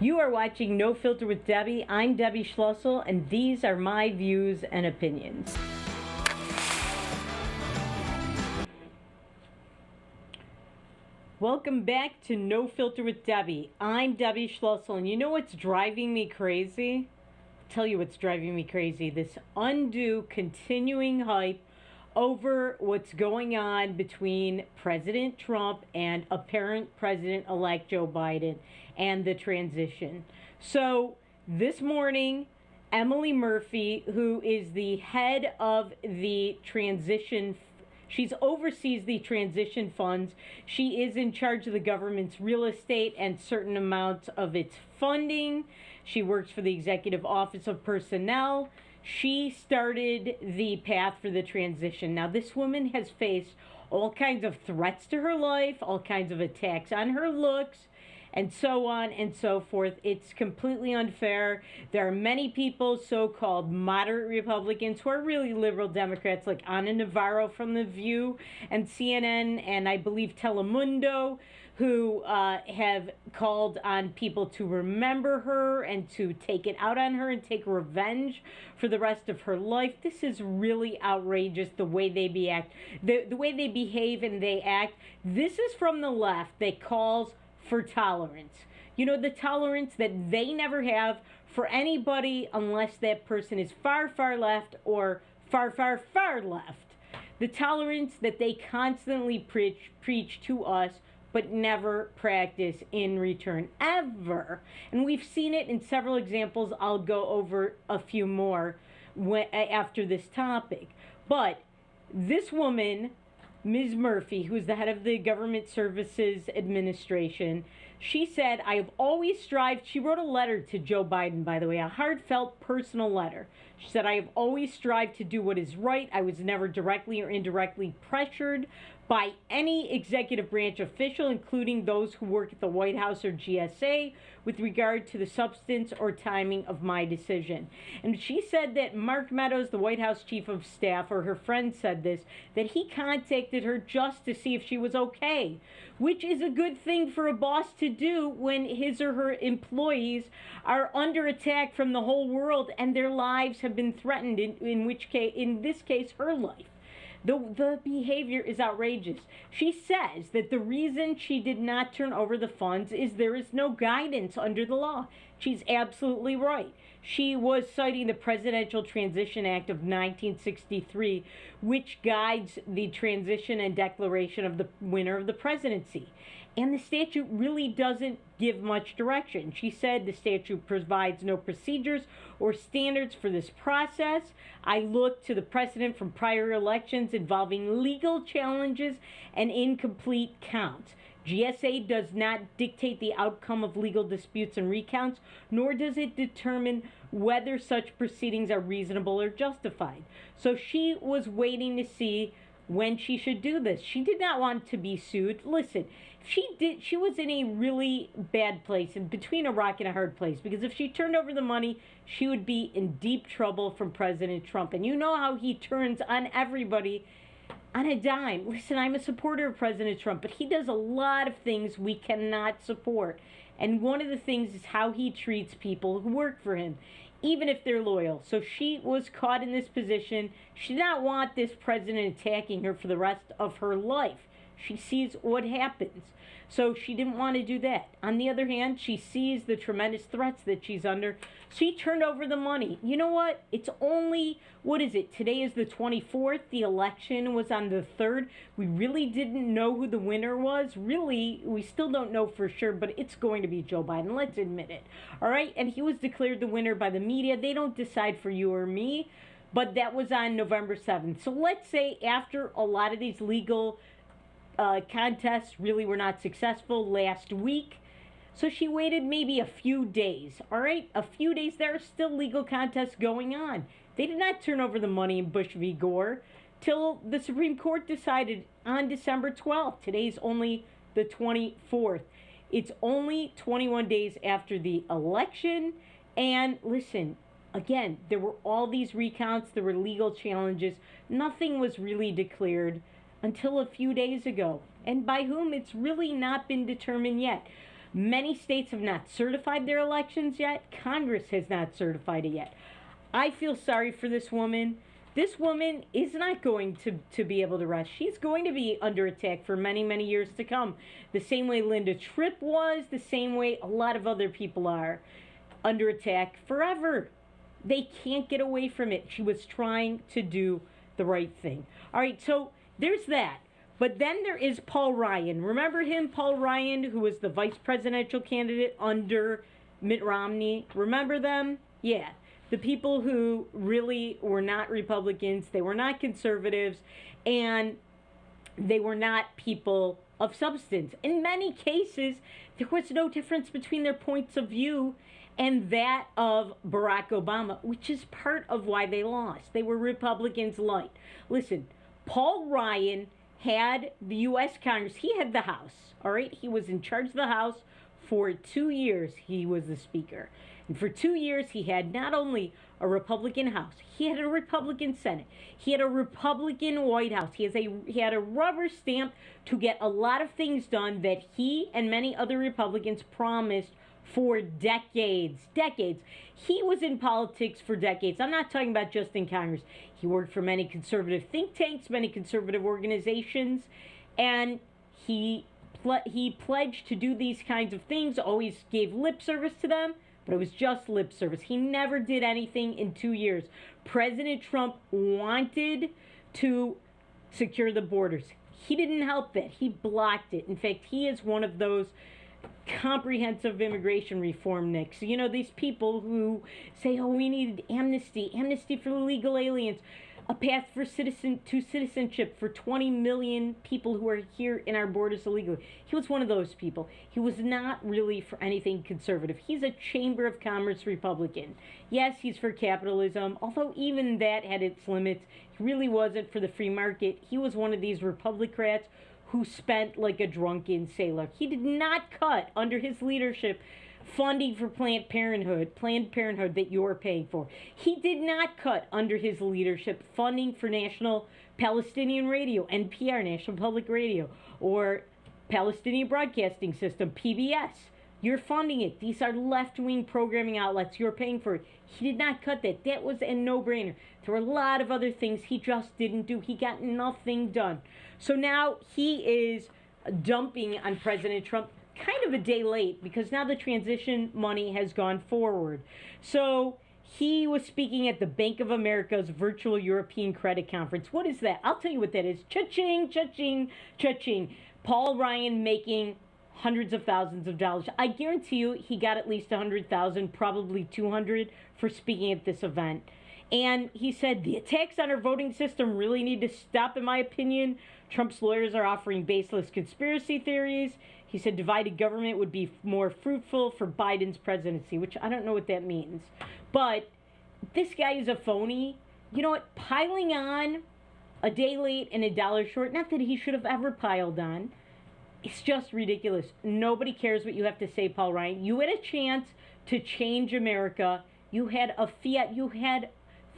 You are watching No Filter with Debbie. I'm Debbie Schlussel, and these are my views and opinions. Welcome back to No Filter with Debbie. I'm Debbie Schlussel, and you know what's driving me crazy? I'll tell you what's driving me crazy. This undue, continuing hype over what's going on between President Trump and apparent President-elect Joe Biden and the transition. So this morning, Emily Murphy, who is the head of the transition, she oversees the transition funds. She is in charge of the government's real estate and certain amounts of its funding. She works for the Executive Office of Personnel. She started the path for the transition. Now, this woman has faced all kinds of threats to her life, all kinds of attacks on her looks, and so on and so forth. It's completely unfair. There are many people, so-called moderate Republicans, who are really liberal Democrats, like Ana Navarro from The View and CNN, and I believe Telemundo, who have called on people to remember her and to take it out on her and take revenge for the rest of her life. This is really outrageous, the way they the way they behave and they act. This is from the left that calls for tolerance. You know, the tolerance that they never have for anybody unless that person is far, far left or far, far, far left. The tolerance that they constantly preach to us but never practice in return, ever. And we've seen it in several examples. I'll go over a few more after this topic. But this woman, Ms. Murphy, who's the head of the Government Services Administration, she said, I have always strived, she wrote a letter to Joe Biden, by the way, a heartfelt personal letter. She said, I have always strived to do what is right. I was never directly or indirectly pressured by any executive branch official, including those who work at the White House or GSA, with regard to the substance or timing of my decision. And she said that Mark Meadows, the White House chief of staff, or her friend said this, that he contacted her just to see if she was okay, which is a good thing for a boss to do when his or her employees are under attack from the whole world and their lives have been threatened, in this case, her life. The behavior is outrageous. She says that the reason she did not turn over the funds is there is no guidance under the law. She's absolutely right. She was citing the Presidential Transition Act of 1963, which guides the transition and declaration of the winner of the presidency. And the statute really doesn't give much direction. She said the statute provides no procedures or standards for this process. I look to the precedent from prior elections involving legal challenges and incomplete counts. GSA does not dictate the outcome of legal disputes and recounts, nor does it determine whether such proceedings are reasonable or justified. So she was waiting to see when she should do this. She did not want to be sued. Listen, she was in a really bad place, and between a rock and a hard place, because if she turned over the money, she would be in deep trouble from President Trump. And you know how he turns on everybody on a dime. Listen, I'm a supporter of President Trump, but he does a lot of things we cannot support. And one of the things is how he treats people who work for him, even if they're loyal. So she was caught in this position. She did not want this president attacking her for the rest of her life. She sees what happens. So she didn't want to do that. On the other hand, she sees the tremendous threats that she's under. She turned over the money. You know what? It's only, what is it? Today is the 24th. The election was on the 3rd. We really didn't know who the winner was. Really, we still don't know for sure, but it's going to be Joe Biden. Let's admit it. All right? And he was declared the winner by the media. They don't decide for you or me, but that was on November 7th. So let's say after a lot of these legal contests really were not successful last week. So she waited maybe a few days, all right? A few days. There are still legal contests going on. They did not turn over the money in Bush v. Gore till the Supreme Court decided on December 12th. Today's only the 24th. It's only 21 days after the election. And listen, again, there were all these recounts. There were legal challenges. Nothing was really declared until a few days ago. And by whom, it's really not been determined yet. Many states have not certified their elections yet. Congress has not certified it yet. I feel sorry for this woman. This woman is not going to be able to rest. She's going to be under attack for many, many years to come. The same way Linda Tripp was, the same way a lot of other people are under attack forever. They can't get away from it. She was trying to do the right thing. All right, so there's that. But then there is Paul Ryan. Remember him, Paul Ryan, who was the vice presidential candidate under Mitt Romney? Remember them? Yeah. The people who really were not Republicans, they were not conservatives, and they were not people of substance. In many cases, there was no difference between their points of view and that of Barack Obama, which is part of why they lost. They were Republicans light. Listen, Paul Ryan had the U.S. Congress. He had the House, all right? He was in charge of the House for 2 years. He was the Speaker. And for 2 years, he had not only a Republican House, he had a Republican Senate, he had a Republican White House. He had a rubber stamp to get a lot of things done that he and many other Republicans promised for decades. He was in politics for decades. I'm not talking about just in Congress. He worked for many conservative think tanks, many conservative organizations, and he pledged to do these kinds of things, always gave lip service to them, but it was just lip service. He never did anything in 2 years. President Trump wanted to secure the borders. He didn't help that. He blocked it. In fact, he is one of those comprehensive immigration reform nicks. You know, these people who say, oh, we needed amnesty for illegal aliens, a path for citizenship for 20 million people who are here in our borders illegally. He was one of those people. He was not really for anything conservative. He's a Chamber of Commerce Republican. Yes, he's for capitalism, although even that had its limits. He really wasn't for the free market. He was one of these Republicrats who spent like a drunken sailor. He did not cut, under his leadership, funding for Planned Parenthood that you're paying for. He did not cut, under his leadership, funding for National Palestinian Radio, NPR, National Public Radio, or Palestinian Broadcasting System, PBS. You're funding it. These are left-wing programming outlets. You're paying for it. He did not cut that. That was a no-brainer. There were a lot of other things he just didn't do. He got nothing done. So now he is dumping on President Trump kind of a day late, because now the transition money has gone forward. So he was speaking at the Bank of America's virtual European credit conference. What is that? I'll tell you what that is. Cha-ching, cha-ching, cha-ching. Paul Ryan making hundreds of thousands of dollars. I guarantee you he got at least 100,000, probably 200 for speaking at this event. And he said, the attacks on our voting system really need to stop, in my opinion. Trump's lawyers are offering baseless conspiracy theories. He said divided government would be more fruitful for Biden's presidency, which I don't know what that means. But this guy is a phony. You know what? Piling on a day late and a dollar short, not that he should have ever piled on. It's just ridiculous. Nobody cares what you have to say, Paul Ryan. You had a chance to change America. You had a fiat. You had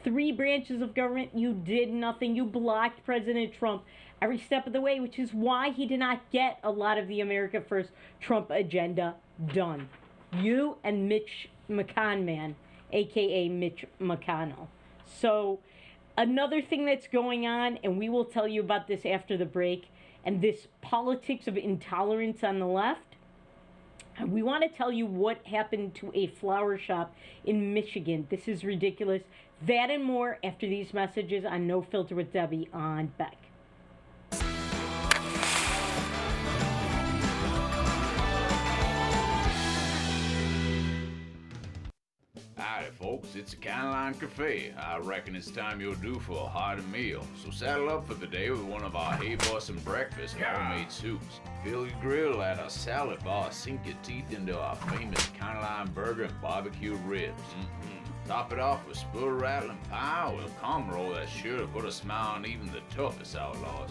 3 branches of government. You did nothing. You blocked President Trump every step of the way, which is why he did not get a lot of the America First Trump agenda done. You and Mitch McConnell, a.k.a. Mitch McConnell. So another thing that's going on, and we will tell you about this after the break, and this politics of intolerance on the left, we want to tell you what happened to a flower shop in Michigan. This is ridiculous. That and more after these messages on No Filter with Debbie on Beck. Howdy folks, it's a Caroline Cafe. I reckon it's time you're due for a hearty meal. So saddle up for the day with one of our Hey Bossin' breakfast homemade soups. Fill your grill at a salad bar, sink your teeth into our famous Caroline burger and barbecue ribs. Top it off with spoon rattling pie with a calm roll that's sure to put a smile on even the toughest outlaws.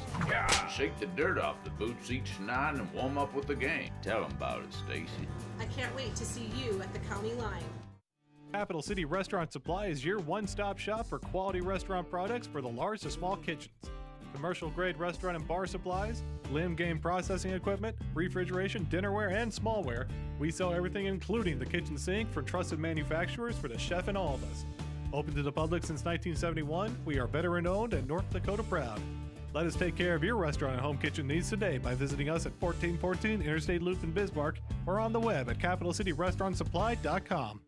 Shake the dirt off the boots each night and warm up with the gang. Tell them about it, Stacy. I can't wait to see you at the county line. Capital City Restaurant Supply is your one-stop shop for quality restaurant products for the large to small kitchens. commercial-grade restaurant and bar supplies, limb game processing equipment, refrigeration, dinnerware, and smallware. We sell everything including the kitchen sink from trusted manufacturers for the chef in all of us. Open to the public since 1971, we are veteran-owned and North Dakota proud. Let us take care of your restaurant and home kitchen needs today by visiting us at 1414 Interstate Loop in Bismarck or on the web at capitalcityrestaurantsupply.com.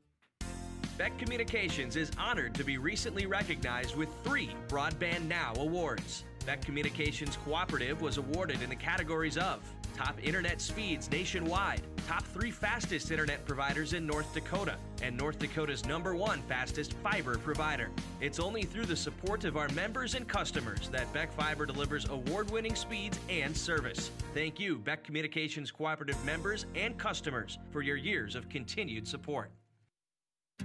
Beck Communications is honored to be recently recognized with 3 Broadband Now awards. Beck Communications Cooperative was awarded in the categories of Top Internet Speeds Nationwide, Top 3 Fastest Internet Providers in North Dakota, and North Dakota's #1 Fastest Fiber Provider. It's only through the support of our members and customers that Beck Fiber delivers award-winning speeds and service. Thank you, Beck Communications Cooperative members and customers, for your years of continued support.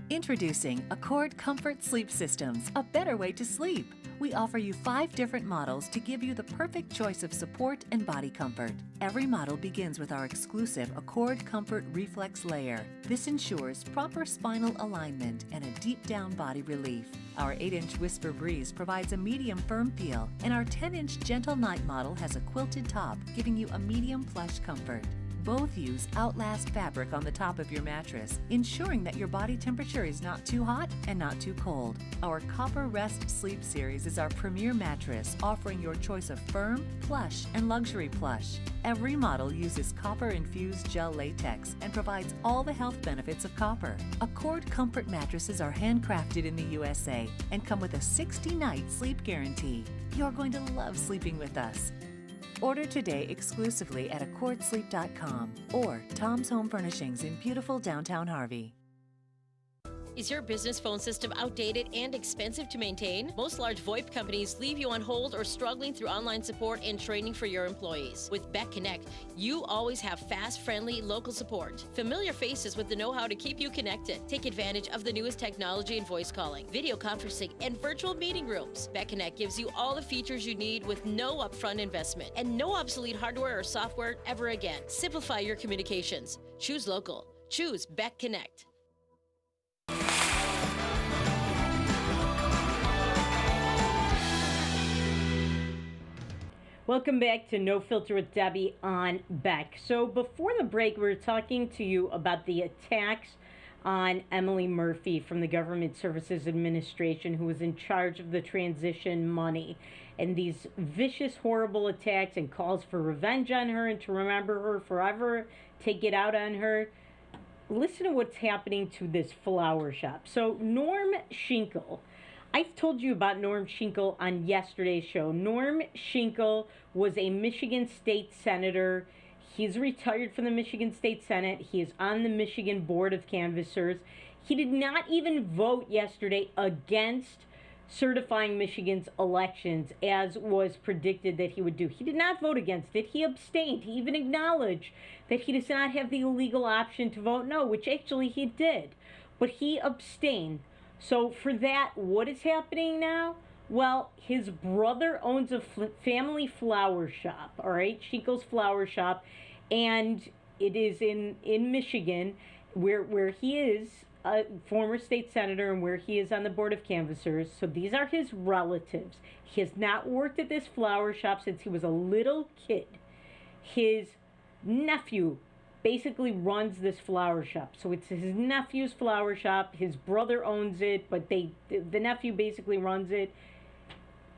Introducing Accord Comfort Sleep Systems, a better way to sleep. We offer you 5 different models to give you the perfect choice of support and body comfort. Every model begins with our exclusive Accord Comfort Reflex Layer. This ensures proper spinal alignment and a deep down body relief. Our 8-inch Whisper Breeze provides a medium firm feel, and our 10-inch Gentle Night model has a quilted top, giving you a medium plush comfort. Both use Outlast fabric on the top of your mattress, ensuring that your body temperature is not too hot and not too cold. Our Copper Rest Sleep Series is our premier mattress, offering your choice of firm, plush, and luxury plush. Every model uses copper-infused gel latex and provides all the health benefits of copper. Accord Comfort mattresses are handcrafted in the USA and come with a 60-night sleep guarantee. You're going to love sleeping with us. Order today exclusively at accordsleep.com or Tom's Home Furnishings in beautiful downtown Harvey. Is your business phone system outdated and expensive to maintain? Most large VoIP companies leave you on hold or struggling through online support and training for your employees. With Beck Connect, you always have fast, friendly, local support. Familiar faces with the know-how to keep you connected. Take advantage of the newest technology in voice calling, video conferencing, and virtual meeting rooms. Beck Connect gives you all the features you need with no upfront investment and no obsolete hardware or software ever again. Simplify your communications. Choose local. Choose Beck Connect. Welcome back to No Filter with Debbie on Beck. So before the break, we were talking to you about the attacks on Emily Murphy from the Government Services Administration, who was in charge of the transition money, and these vicious, horrible attacks and calls for revenge on her and to remember her forever, take it out on her. Listen to what's happening to this flower shop. So Norm Schinkel, I've told you about Norm Schinkel on yesterday's show. Norm Schinkel was a Michigan State Senator. He's retired from the Michigan State Senate. He is on the Michigan Board of Canvassers. He did not even vote yesterday against certifying Michigan's elections, as was predicted that he would do. He did not vote against it. He abstained. He even acknowledged that he does not have the legal option to vote no, which actually he did. But he abstained. So for that, what is happening now? Well, his brother owns a family flower shop, all right, Schinkel's Flower Shop, and it is in Michigan, where he is a former state senator and where he is on the Board of Canvassers. So these are his relatives. He has not worked at this flower shop since he was a little kid. His nephew basically runs this flower shop. So it's his nephew's flower shop. His brother owns it, but the nephew basically runs it.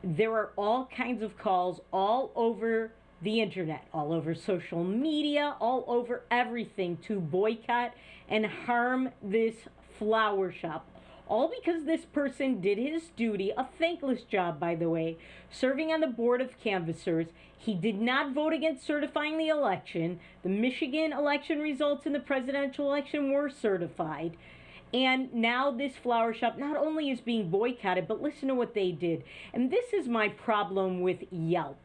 There are all kinds of calls all over the internet, all over social media, all over everything to boycott and harm this flower shop. All because this person did his duty, a thankless job, by the way, serving on the Board of Canvassers. He did not vote against certifying the election. The Michigan election results in the presidential election were certified. And now this flower shop not only is being boycotted, but listen to what they did. And this is my problem with Yelp.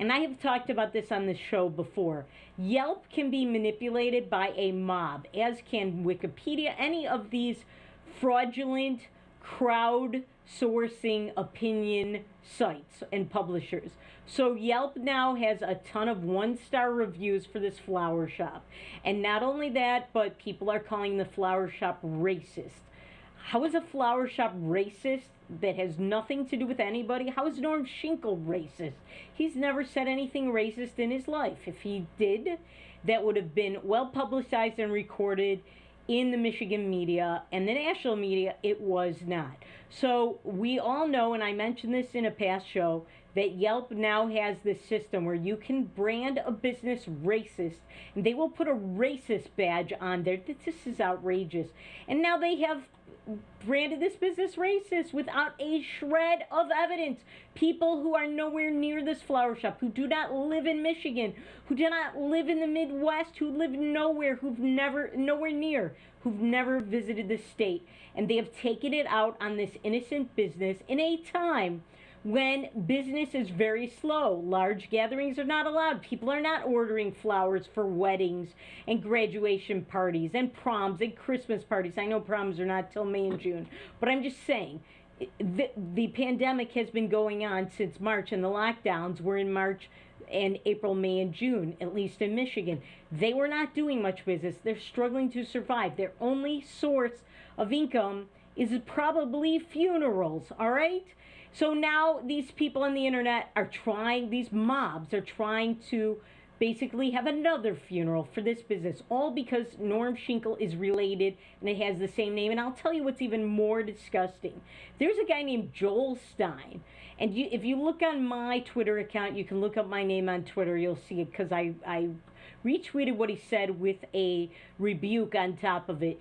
And I have talked about this on the show before. Yelp can be manipulated by a mob, as can Wikipedia, any of these fraudulent crowd-sourcing opinion sites and publishers. So Yelp now has a ton of one-star reviews for this flower shop. And not only that, but people are calling the flower shop racist. How is a flower shop racist that has nothing to do with anybody? How is Norm Schinkel racist? He's never said anything racist in his life. If he did, that would have been well publicized and recorded in the Michigan media and the national media. It was not. So we all know, and I mentioned this in a past show, that Yelp now has this system where you can brand a business racist, and they will put a racist badge on there. This is outrageous. And now they have branded this business racist without a shred of evidence. People who are nowhere near this flower shop, who do not live in Michigan, who do not live in the Midwest, who live nowhere, who've never visited the state, and they have taken it out on this innocent business in a time when business is very slow. Large gatherings are not allowed. People are not ordering flowers for weddings and graduation parties and proms and Christmas parties. I know proms are not till May and June, but I'm just saying, the pandemic has been going on since March, and the lockdowns were in March and April, May, and June, at least in Michigan. They were not doing much business. They're struggling to survive. Their only source of income is probably funerals, all right? So now these people on the internet are trying, these mobs are trying to basically have another funeral for this business, all because Norm Schinkel is related and it has the same name. And I'll tell you what's even more disgusting. There's a guy named Joel Stein. And if you look on my Twitter account, you can look up my name on Twitter. You'll see it because I retweeted what he said with a rebuke on top of it.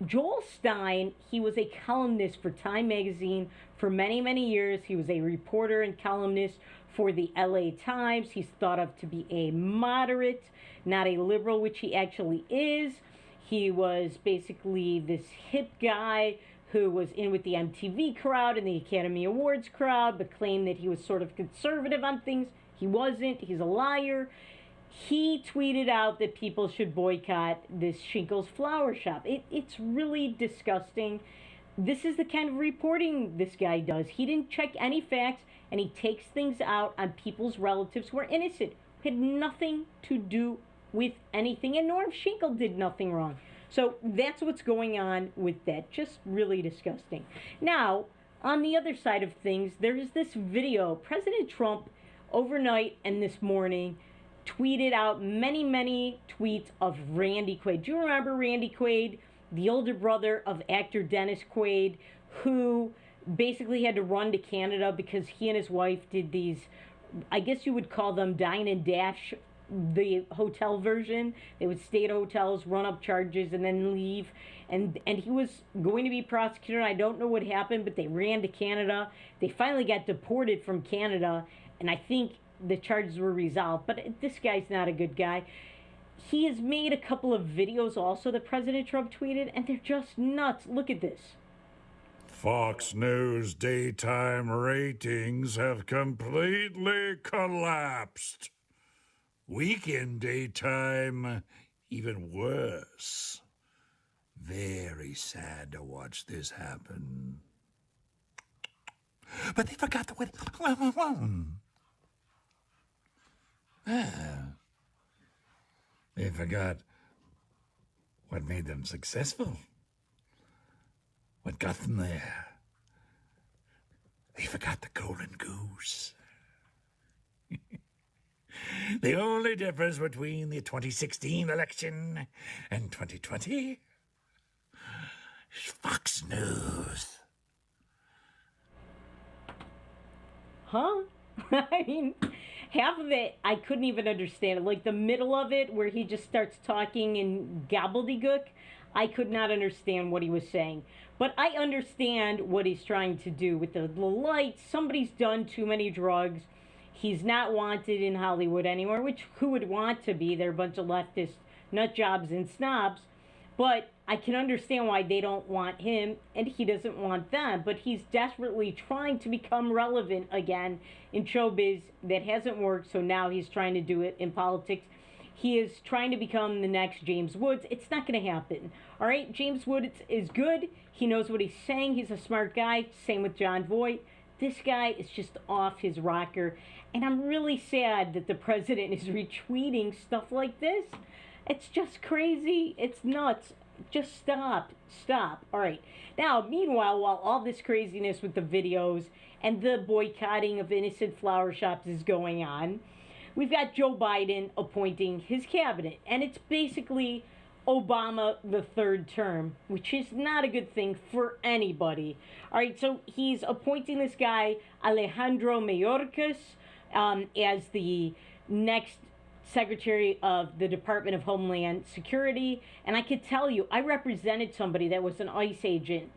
Joel Stein, he was a columnist for Time magazine for many, many years. He was a reporter and columnist for the LA Times. He's thought of to be a moderate, not a liberal, which he actually is. He was basically this hip guy who was in with the MTV crowd and the Academy Awards crowd, but claimed that he was sort of conservative on things. He wasn't. He's a liar. He tweeted out that people should boycott this Schinkel's flower shop. It's really disgusting. This is the kind of reporting this guy does. He didn't check any facts, and he takes things out on people's relatives who are innocent, who had nothing to do with anything, and Norm Schinkel did nothing wrong. So that's what's going on with that. Just really disgusting. Now, on the other side of things, there is this video. President Trump, overnight and this morning, tweeted out many, many tweets of Randy Quaid. Do you remember Randy Quaid, the older brother of actor Dennis Quaid, who basically had to run to Canada because he and his wife did these, I guess you would call them dine and dash, the hotel version. They would stay at hotels, run up charges, and then leave. And he was going to be prosecuted. I don't know what happened, but they ran to Canada. They finally got deported from Canada, and I think the charges were resolved. But this guy's not a good guy. He has made a couple of videos also that President Trump tweeted, and they're just nuts. Look at this. Fox News daytime ratings have completely collapsed. Weekend daytime, even worse. Very sad to watch this happen. But they forgot the wedding. They forgot what made them successful. What got them there. They forgot the golden goose. The only difference between the 2016 election and 2020 is Fox News. Huh? I mean, half of it I couldn't even understand. Like the middle of it where he just starts talking in gobbledygook, I could not understand what he was saying. But I understand what he's trying to do with the lights. Somebody's done too many drugs. He's not wanted in Hollywood anymore, which who would want to be? They're a bunch of leftist nut jobs and snobs. But I can understand why they don't want him and he doesn't want them. But he's desperately trying to become relevant again in showbiz. That hasn't worked, so now he's trying to do it in politics. He is trying to become the next James Woods. It's not going to happen. All right, James Woods is good. He knows what he's saying. He's a smart guy. Same with John Voight. This guy is just off his rocker. And I'm really sad that the president is retweeting stuff like this. It's just crazy. It's nuts. Just stop. All right. Now, meanwhile, while all this craziness with the videos and the boycotting of innocent flower shops is going on, we've got Joe Biden appointing his cabinet. And it's basically Obama the third term, which is not a good thing for anybody. All right, so he's appointing this guy, Alejandro Mayorkas, as the next Secretary of the Department of Homeland Security. And I could tell you, I represented somebody that was an ICE agent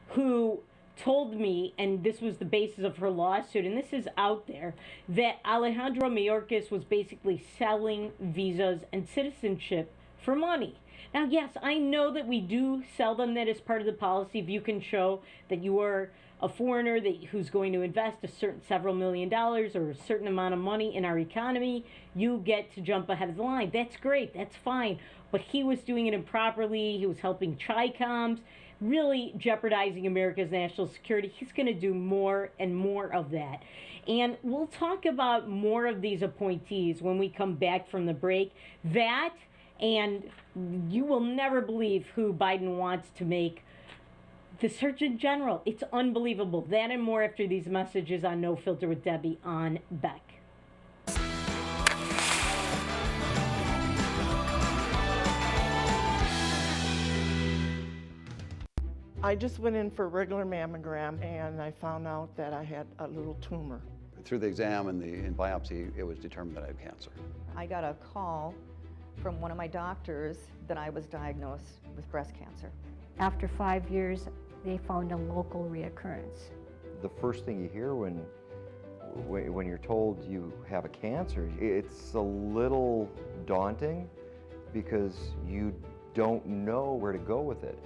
who told me, and this was the basis of her lawsuit, and this is out there, that Alejandro Mayorkas was basically selling visas and citizenship for money. Now, yes, I know that we do sell them that as part of the policy. If you can show that you are a foreigner who's going to invest several $1 million or a certain amount of money in our economy, you get to jump ahead of the line. That's great. That's fine. But he was doing it improperly. He was helping Chi-Coms, really jeopardizing America's national security. He's going to do more and more of that. And we'll talk about more of these appointees when we come back from the break. That, and you will never believe who Biden wants to make the Surgeon General. It's unbelievable. That and more after these messages on No Filter with Debbie on Beck. I just went in for a regular mammogram and I found out that I had a little tumor. Through the exam and the biopsy, it was determined that I had cancer. I got a call from one of my doctors that I was diagnosed with breast cancer. After 5 years, they found a local reoccurrence. The first thing you hear when you're told you have a cancer, it's a little daunting because you don't know where to go with it.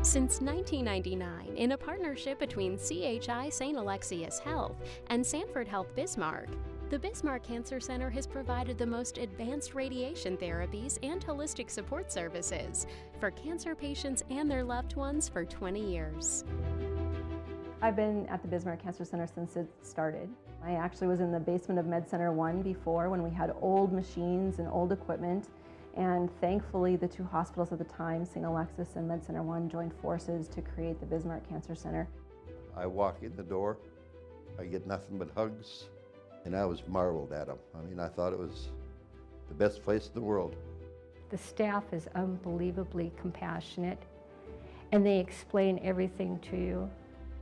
Since 1999, in a partnership between CHI St. Alexius Health and Sanford Health Bismarck, the Bismarck Cancer Center has provided the most advanced radiation therapies and holistic support services for cancer patients and their loved ones for 20 years. I've been at the Bismarck Cancer Center since it started. I actually was in the basement of Med Center 1 before, when we had old machines and old equipment. And thankfully, the two hospitals at the time, St. Alexius and Med Center 1, joined forces to create the Bismarck Cancer Center. I walk in the door, I get nothing but hugs, and I was marveled at them. I mean, I thought it was the best place in the world. The staff is unbelievably compassionate, and they explain everything to you.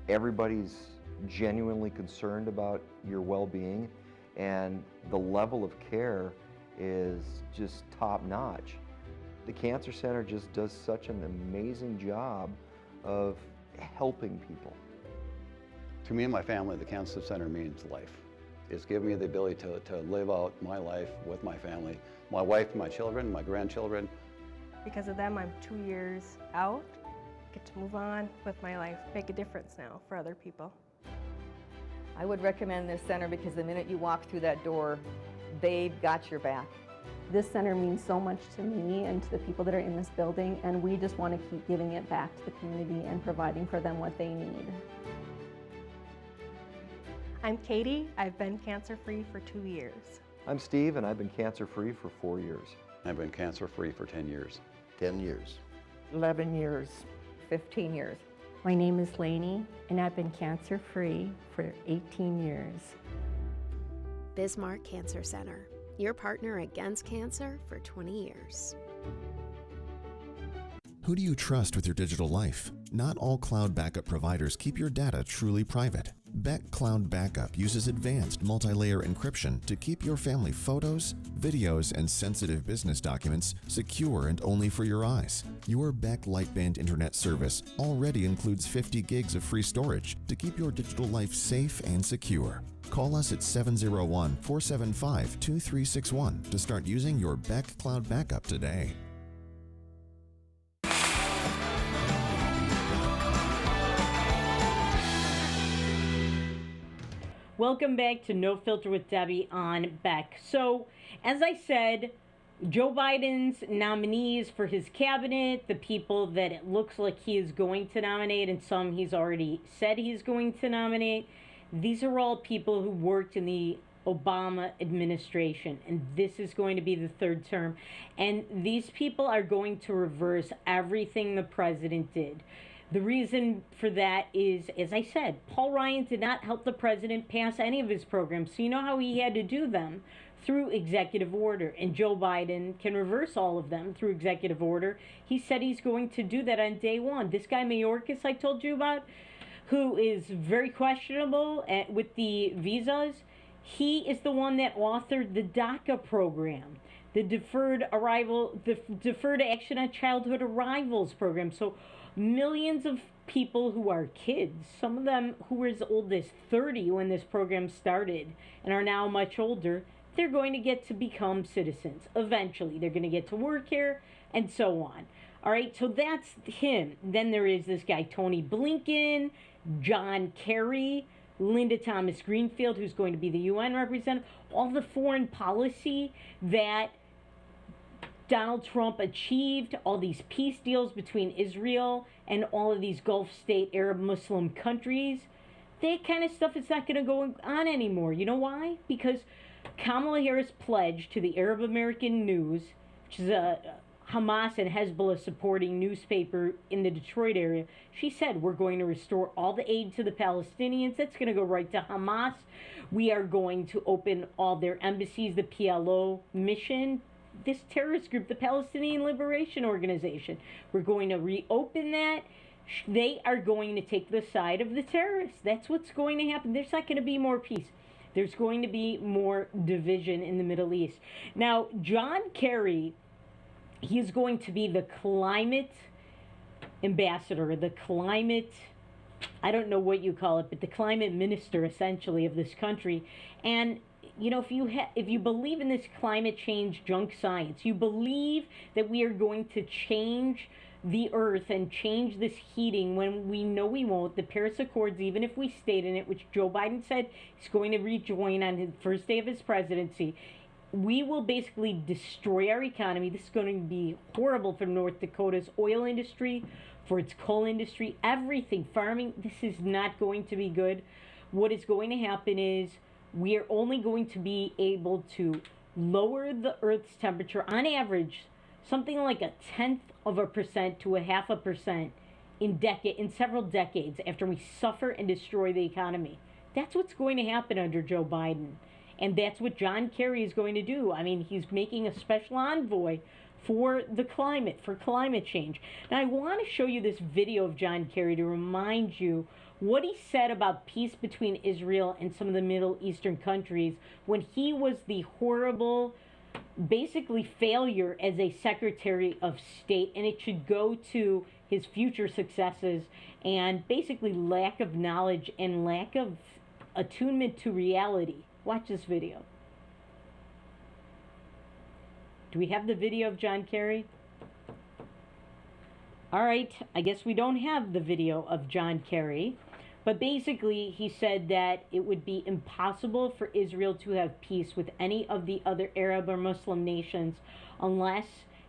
Everybody's genuinely concerned about your well-being, and the level of care is just top-notch. The Cancer Center just does such an amazing job of helping people. To me and my family, the Cancer Center means life. It's given me the ability to live out my life with my family, my wife, my children, my grandchildren. Because of them, I'm 2 years out. Get to move on with my life, make a difference now for other people. I would recommend this center because the minute you walk through that door, they've got your back. This center means so much to me and to the people that are in this building, and we just want to keep giving it back to the community and providing for them what they need. I'm Katie. I've been cancer-free for 2 years. I'm Steve, and I've been cancer-free for 4 years. I've been cancer-free for 10 years. 10 years. 11 years. 15 years. My name is Lainey, and I've been cancer-free for 18 years. Bismarck Cancer Center, your partner against cancer for 20 years. Who do you trust with your digital life? Not all cloud backup providers keep your data truly private. Beck Cloud Backup uses advanced multi-layer encryption to keep your family photos, videos, and sensitive business documents secure and only for your eyes. Your Beck Lightband Internet service already includes 50 gigs of free storage to keep your digital life safe and secure. Call us at 701-475-2361 to start using your Beck Cloud Backup today. Welcome back to No Filter with Debbie on Beck. So, as I said, Joe Biden's nominees for his cabinet, the people that it looks like he is going to nominate, and some he's already said he's going to nominate, these are all people who worked in the Obama administration, and this is going to be the third term. And these people are going to reverse everything the president did. The reason for that is, as I said, Paul Ryan did not help the president pass any of his programs. So you know how he had to do them? Through executive order. And Joe Biden can reverse all of them through executive order. He said he's going to do that on day one. This guy Mayorkas I told you about, who is very questionable with the visas, he is the one that authored the DACA program, the Deferred Action on Childhood Arrivals program. So millions of people who are kids, some of them who were as old as 30 when this program started and are now much older, they're going to get to become citizens. Eventually, they're going to get to work here and so on. All right, so that's him. Then there is this guy, Tony Blinken, John Kerry, Linda Thomas Greenfield, who's going to be the UN representative, all the foreign policy that Donald Trump achieved, all these peace deals between Israel and all of these Gulf state Arab Muslim countries, that kind of stuff is not going to go on anymore. You know why? Because Kamala Harris pledged to the Arab American News, which is a Hamas and Hezbollah supporting newspaper in the Detroit area, she said, we're going to restore all the aid to the Palestinians. That's going to go right to Hamas. We are going to open all their embassies, the PLO mission, this terrorist group, the Palestinian Liberation Organization. We're going to reopen that. They are going to take the side of the terrorists. That's what's going to happen. There's not going to be more peace. There's going to be more division in the Middle East. Now, John Kerry, he is going to be the climate ambassador, the climate, I don't know what you call it, but the climate minister, essentially, of this country. And, you know, if you believe in this climate change junk science, you believe that we are going to change the earth and change this heating when we know we won't, the Paris Accords, even if we stayed in it, which Joe Biden said he's going to rejoin on his first day of his presidency, we will basically destroy our economy. This is going to be horrible for North Dakota's oil industry, for its coal industry, everything, farming. This is not going to be good. What is going to happen is we are only going to be able to lower the Earth's temperature on average something like 0.1% to 0.5% in several decades after we suffer and destroy the economy. That's what's going to happen under Joe Biden. And that's what John Kerry is going to do. I mean, he's making a special envoy for the climate, for climate change. Now, I want to show you this video of John Kerry to remind you what he said about peace between Israel and some of the Middle Eastern countries when he was the horrible, basically failure as a Secretary of State, and it should go to his future successes and basically lack of knowledge and lack of attunement to reality. Watch this video. Do we have the video of John Kerry? All right, I guess we don't have the video of John Kerry. But basically, he said that it would be impossible for Israel to have peace with any of the other Arab or Muslim nations unless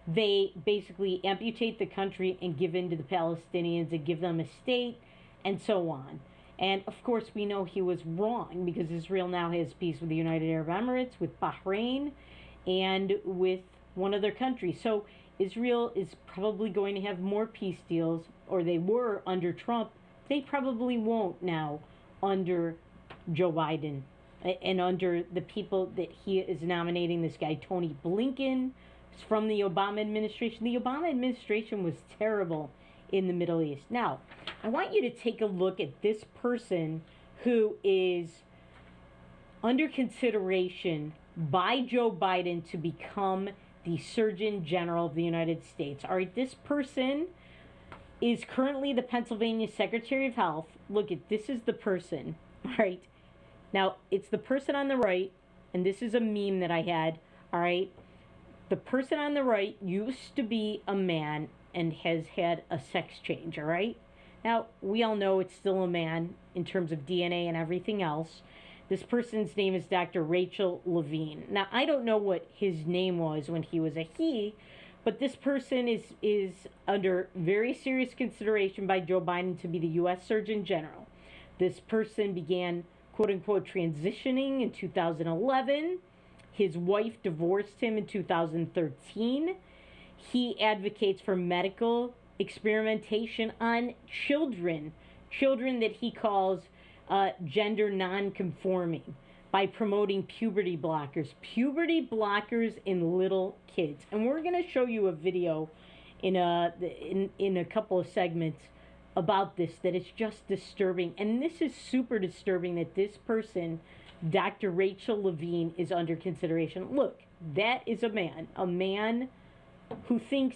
they basically amputate the country and give in to the Palestinians and give them a state and so on. And of course, we know he was wrong because Israel now has peace with the United Arab Emirates, with Bahrain, and with one other country. So Israel is probably going to have more peace deals, or they were under Trump. They probably won't now under Joe Biden and under the people that he is nominating. This guy, Tony Blinken, from the Obama administration. The Obama administration was terrible in the Middle East. Now, I want you to take a look at this person who is under consideration by Joe Biden to become the Surgeon General of the United States. All right, this person is currently the Pennsylvania Secretary of Health. Look at, this is the person, all right? Now, it's the person on the right, and this is a meme that I had, all right? The person on the right used to be a man and has had a sex change, all right? Now, we all know it's still a man in terms of DNA and everything else. This person's name is Dr. Rachel Levine. Now, I don't know what his name was when he was a he, but this person is under very serious consideration by Joe Biden to be the U.S. Surgeon General. This person began quote-unquote transitioning in 2011. His wife divorced him in 2013. He advocates for medical experimentation on children that he calls gender non-conforming, by promoting puberty blockers in little kids. And we're going to show you a video in a couple of segments about this, that it's just disturbing. And this is super disturbing that this person, Dr. Rachel Levine, is under consideration. Look, that is a man who thinks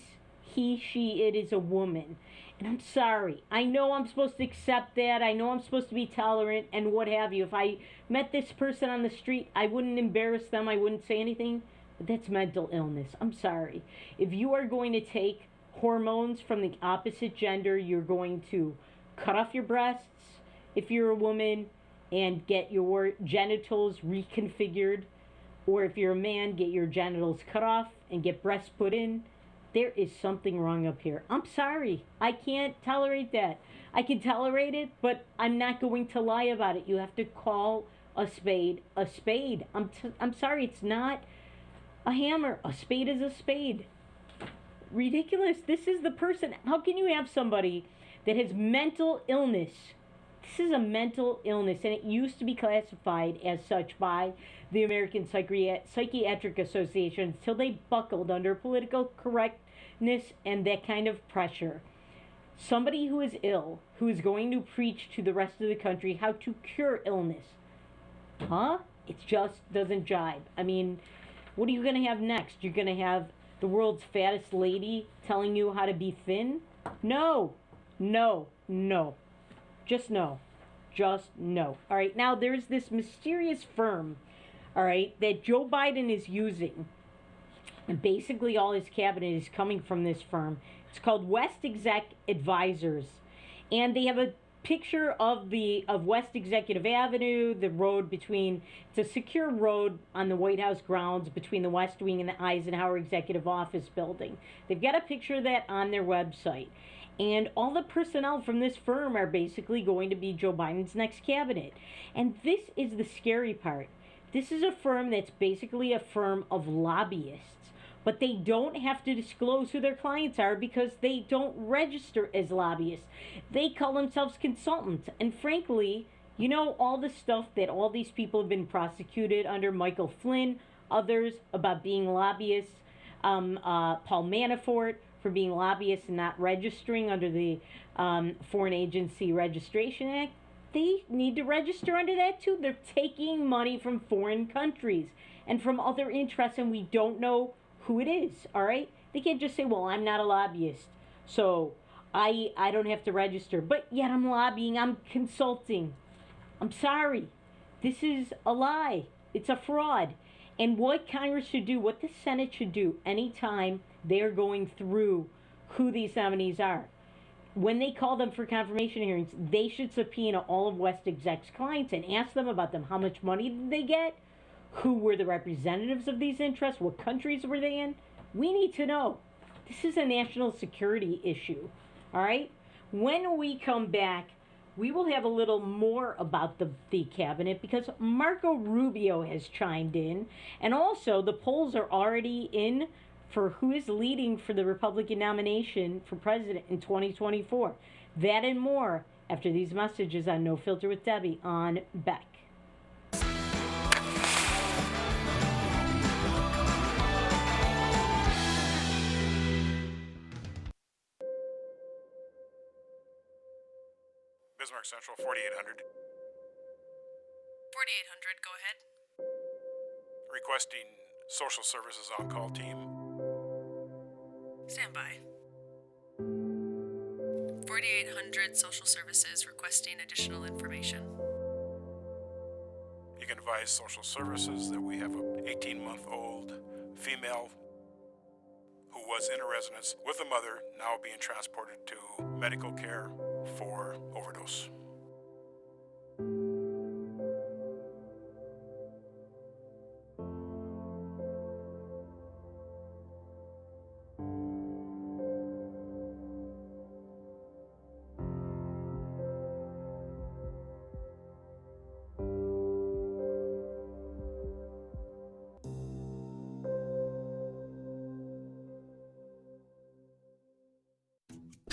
it is a woman. And I'm sorry. I know I'm supposed to accept that. I know I'm supposed to be tolerant and what have you. If I met this person on the street, I wouldn't embarrass them. I wouldn't say anything. But that's mental illness. I'm sorry. If you are going to take hormones from the opposite gender, you're going to cut off your breasts if you're a woman and get your genitals reconfigured. Or if you're a man, get your genitals cut off and get breasts put in. There is something wrong up here. I'm sorry. I can't tolerate that. I can tolerate it, but I'm not going to lie about it. You have to call a spade a spade. I'm sorry. It's not a hammer. A spade is a spade. Ridiculous. This is the person. How can you have somebody that has mental illness? This is a mental illness, and it used to be classified as such by the American Psychiatric Association until they buckled under political correctness and that kind of pressure. Somebody who is ill, who is going to preach to the rest of the country how to cure illness. Huh? It just doesn't jibe. I mean, what are you going to have next? You're going to have the world's fattest lady telling you how to be thin? No. No. No. Just no. Just no. All right, now there's this mysterious firm, all right, that Joe Biden is using. And basically all his cabinet is coming from this firm. It's called West Exec Advisors. And they have a picture of West Executive Avenue, the road between, it's a secure road on the White House grounds between the West Wing and the Eisenhower Executive Office Building. They've got a picture of that on their website. And all the personnel from this firm are basically going to be Joe Biden's next cabinet. And this is the scary part. This is a firm that's basically a firm of lobbyists. But they don't have to disclose who their clients are because they don't register as lobbyists. They call themselves consultants. And frankly, you know, all the stuff that all these people have been prosecuted under, Michael Flynn, others, about being lobbyists, Paul Manafort for being lobbyists and not registering under the Foreign Agency Registration Act. They need to register under that too. They're taking money from foreign countries and from other interests, and we don't know who it is, all right? They can't just say, well, I'm not a lobbyist, so I don't have to register. But yet I'm lobbying, I'm consulting. I'm sorry. This is a lie. It's a fraud. And what Congress should do, what the Senate should do anytime they're going through who these nominees are, when they call them for confirmation hearings, they should subpoena all of West Exec's clients and ask them about them. How much money did they get? Who were the representatives of these interests? What countries were they in? We need to know. This is a national security issue, all right? When we come back, we will have a little more about the cabinet because Marco Rubio has chimed in. And also, the polls are already in for who is leading for the Republican nomination for president in 2024. That and more after these messages on No Filter with Debbie on Beck. Bismarck Central, 4800. 4800, go ahead. Requesting social services on-call team. Stand by. 4800 social services requesting additional information. You can advise social services that we have an 18-month-old female who was in a residence with a mother, now being transported to medical care for overdose.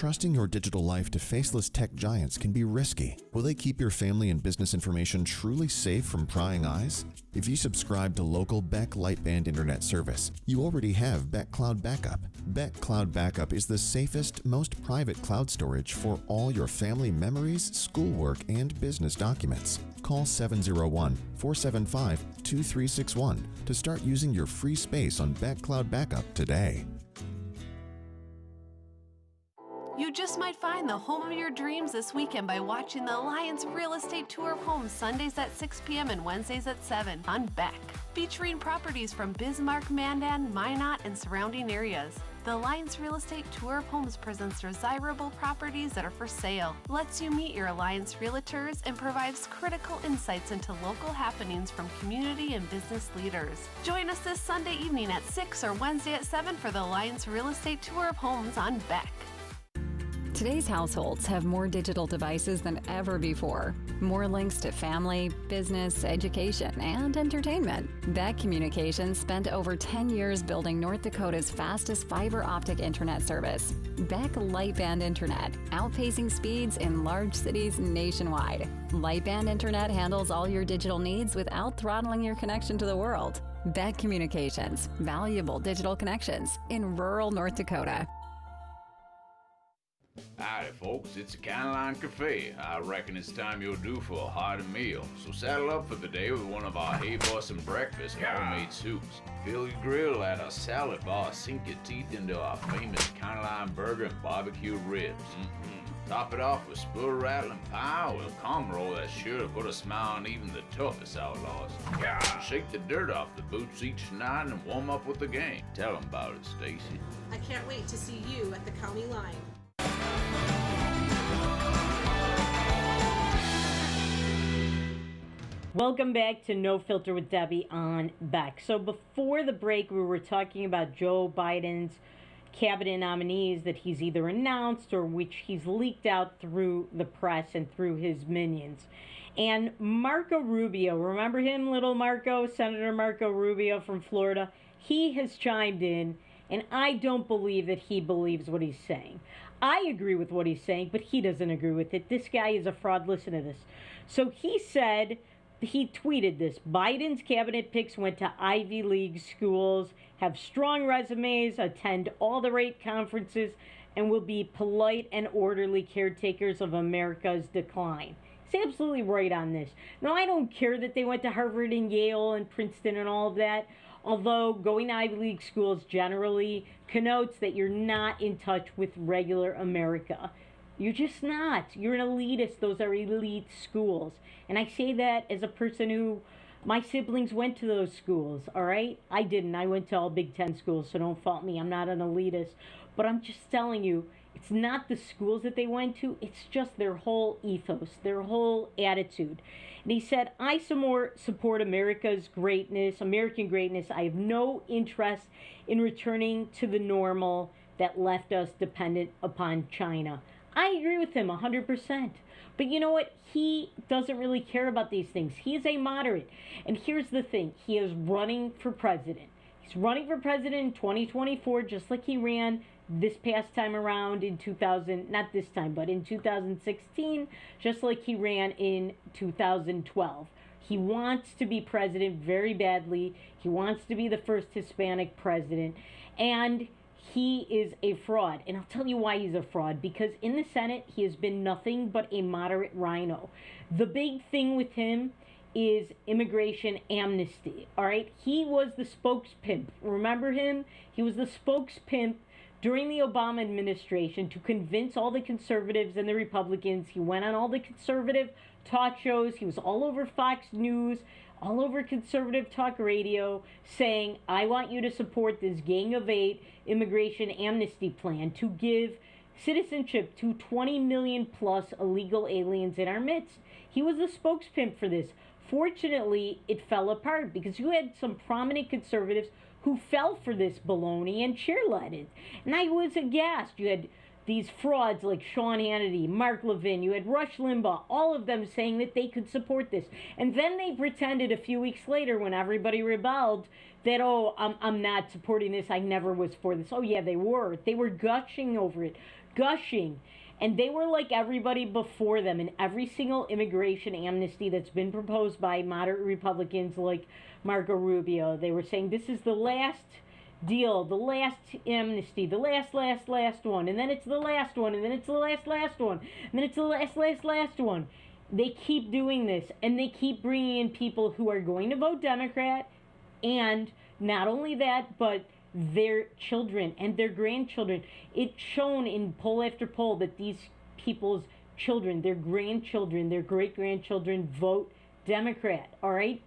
Trusting your digital life to faceless tech giants can be risky. Will they keep your family and business information truly safe from prying eyes? If you subscribe to local Beck Lightband Internet service, you already have Beck Cloud Backup. Beck Cloud Backup is the safest, most private cloud storage for all your family memories, schoolwork, and business documents. Call 701-475-2361 to start using your free space on Beck Cloud Backup today. You just might find the home of your dreams this weekend by watching the Alliance Real Estate Tour of Homes Sundays at 6 p.m. and Wednesdays at 7 on Beck, featuring properties from Bismarck, Mandan, Minot, and surrounding areas. The Alliance Real Estate Tour of Homes presents desirable properties that are for sale, lets you meet your Alliance realtors, and provides critical insights into local happenings from community and business leaders. Join us this Sunday evening at 6 or Wednesday at 7 for the Alliance Real Estate Tour of Homes on Beck. Today's households have more digital devices than ever before. More links to family, business, education, and entertainment. Beck Communications spent over 10 years building North Dakota's fastest fiber optic internet service. Beck Lightband Internet, outpacing speeds in large cities nationwide. Lightband Internet handles all your digital needs without throttling your connection to the world. Beck Communications, valuable digital connections in rural North Dakota. Howdy folks, it's a Canline Cafe. I reckon it's time you're due for a hearty meal. So saddle up for the day with one of our hay bussin' breakfast homemade soups. Fill your grill at a salad bar, sink your teeth into our famous Canline burger and barbecue ribs. Top it off with spur rattling pie with a calm roll that's sure to put a smile on even the toughest outlaws. Shake the dirt off the boots each night and warm up with the gang. Tell them about it, Stacy. I can't wait to see you at the county line. Welcome back to No Filter with Debbie on Beck. So before the break, we were talking about Joe Biden's cabinet nominees that he's either announced or which he's leaked out through the press and through his minions. And Marco Rubio, remember him, little Marco, Senator Marco Rubio from Florida? He has chimed in, and I don't believe that he believes what he's saying. I agree with what he's saying, but he doesn't agree with it. This guy is a fraud. Listen to this. So he said, he tweeted this: Biden's cabinet picks went to Ivy League schools, have strong resumes, attend all the right conferences, and will be polite and orderly caretakers of America's decline. He's absolutely right on this. Now, I don't care that they went to Harvard and Yale and Princeton and all of that, although going to Ivy League schools generally connotes that you're not in touch with regular America. You're just not. You're an elitist. Those are elite schools. And I say that as a person who, my siblings went to those schools, all right? I didn't. I went to all Big Ten schools, so don't fault me. I'm not an elitist. But I'm just telling you, it's not the schools that they went to. It's just their whole ethos, their whole attitude. And he said, I support America's greatness, American greatness. I have no interest in returning to the normal that left us dependent upon China. I agree with him 100%. But you know what? He doesn't really care about these things. He is a moderate. And here's the thing. He is running for president. He's running for president in 2024, just like he ran this past time around in 2000, not this time, but in 2016, just like he ran in 2012. He wants to be president very badly. He wants to be the first Hispanic president. And he is a fraud. And I'll tell you why he's a fraud. Because in the Senate, he has been nothing but a moderate rhino. The big thing with him is immigration amnesty. All right? He was the spokespimp. Remember him? He was the spokespimp during the Obama administration to convince all the conservatives and the Republicans. He went on all the conservative talk shows. He was all over Fox News, all over conservative talk radio, saying, I want you to support this Gang of 8 immigration amnesty plan to give citizenship to 20 million plus illegal aliens in our midst. He was the spokespimp for this. Fortunately, it fell apart because you had some prominent conservatives who fell for this baloney and cheerleaded. And I was aghast. You had these frauds like Sean Hannity, Mark Levin, you had Rush Limbaugh, all of them saying that they could support this. And then they pretended a few weeks later when everybody rebelled that, oh, I'm not supporting this, I never was for this. Oh yeah, they were. They were gushing over it. Gushing. And they were like everybody before them in every single immigration amnesty that's been proposed by moderate Republicans like Marco Rubio. They were saying this is the last deal, the last amnesty, the last one, and then it's the last one, and then it's the last one, and then it's the last one. They keep doing this, and they keep bringing in people who are going to vote Democrat, and not only that, but their children and their grandchildren. It's shown in poll after poll that these people's children, their grandchildren, their great-grandchildren vote Democrat, all right?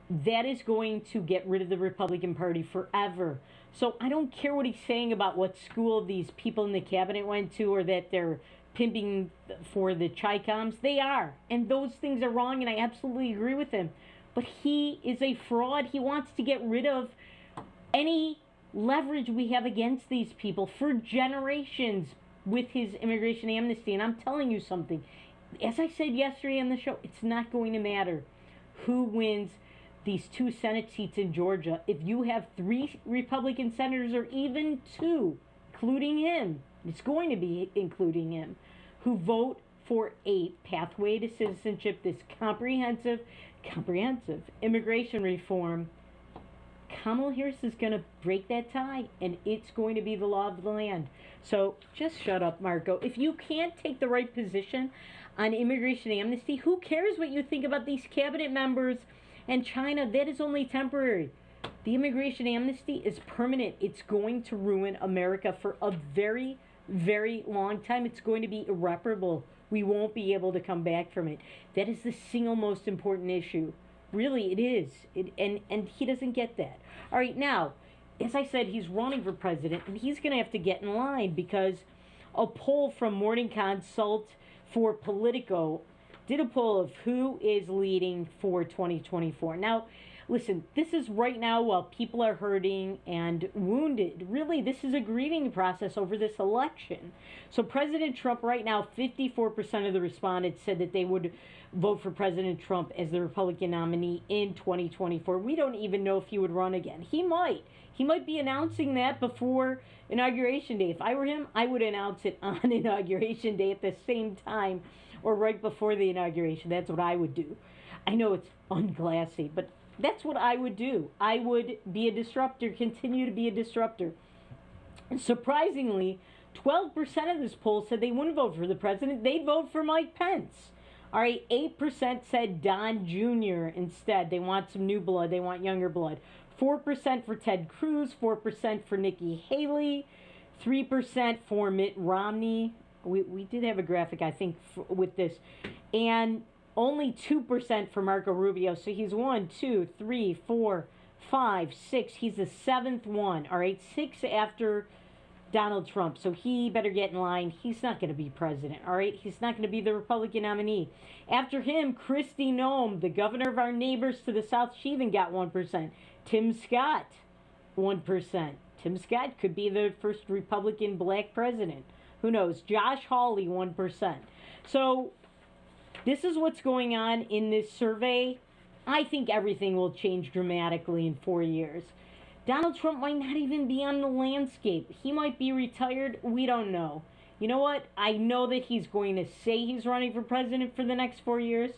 That is going to get rid of the Republican Party forever. So I don't care what he's saying about what school these people in the cabinet went to or that they're pimping for the Chi-Coms. They are. And those things are wrong, and I absolutely agree with him. But he is a fraud. He wants to get rid of any leverage we have against these people for generations with his immigration amnesty. And I'm telling you something. As I said yesterday on the show, it's not going to matter who wins these 2 Senate seats in Georgia. If you have 3 Republican senators or even 2, including him, it's going to be including him, who vote for a pathway to citizenship, this comprehensive immigration reform, Kamala Harris is going to break that tie, and it's going to be the law of the land. So just shut up, Marco. If you can't take the right position on immigration amnesty, who cares what you think about these cabinet members and China? That is only temporary. The immigration amnesty is permanent. It's going to ruin America for a very, very long time. It's going to be irreparable. We won't be able to come back from it. That is the single most important issue. Really, it is. And he doesn't get that. All right, now, as I said, he's running for president, and he's going to have to get in line because a poll from Morning Consult for Politico did a poll of who is leading for 2024. Now, listen, this is right now while people are hurting and wounded. Really, this is a grieving process over this election. So President Trump right now, 54% of the respondents said that they would vote for President Trump as the Republican nominee in 2024. We don't even know if he would run again. He might. He might be announcing that before Inauguration Day. If I were him, I would announce it on Inauguration Day at the same time or right before the inauguration. That's what I would do. I know it's unclassy, but that's what I would do. I would be a disruptor, continue to be a disruptor. And surprisingly, 12% of this poll said they wouldn't vote for the president. They'd vote for Mike Pence. All right, 8% said Don Jr. instead. They want some new blood. They want younger blood. 4% for Ted Cruz. 4% for Nikki Haley. 3% for Mitt Romney. We did have a graphic, I think, with this. And only 2% for Marco Rubio. So he's 1, 2, 3, 4, 5, 6. He's the 7th one. All right, 6 after Donald Trump. So he better get in line. He's not going to be president. All right, he's not going to be the Republican nominee. After him, Kristi Noem, the governor of our neighbors to the south, she even got 1%. Tim Scott, 1%. Tim Scott could be the first Republican black president. Who knows? Josh Hawley, 1%. So this is what's going on in this survey. I think everything will change dramatically in 4 years. Donald Trump might not even be on the landscape. He might be retired. We don't know. You know what? I know that he's going to say he's running for president for the next 4 years.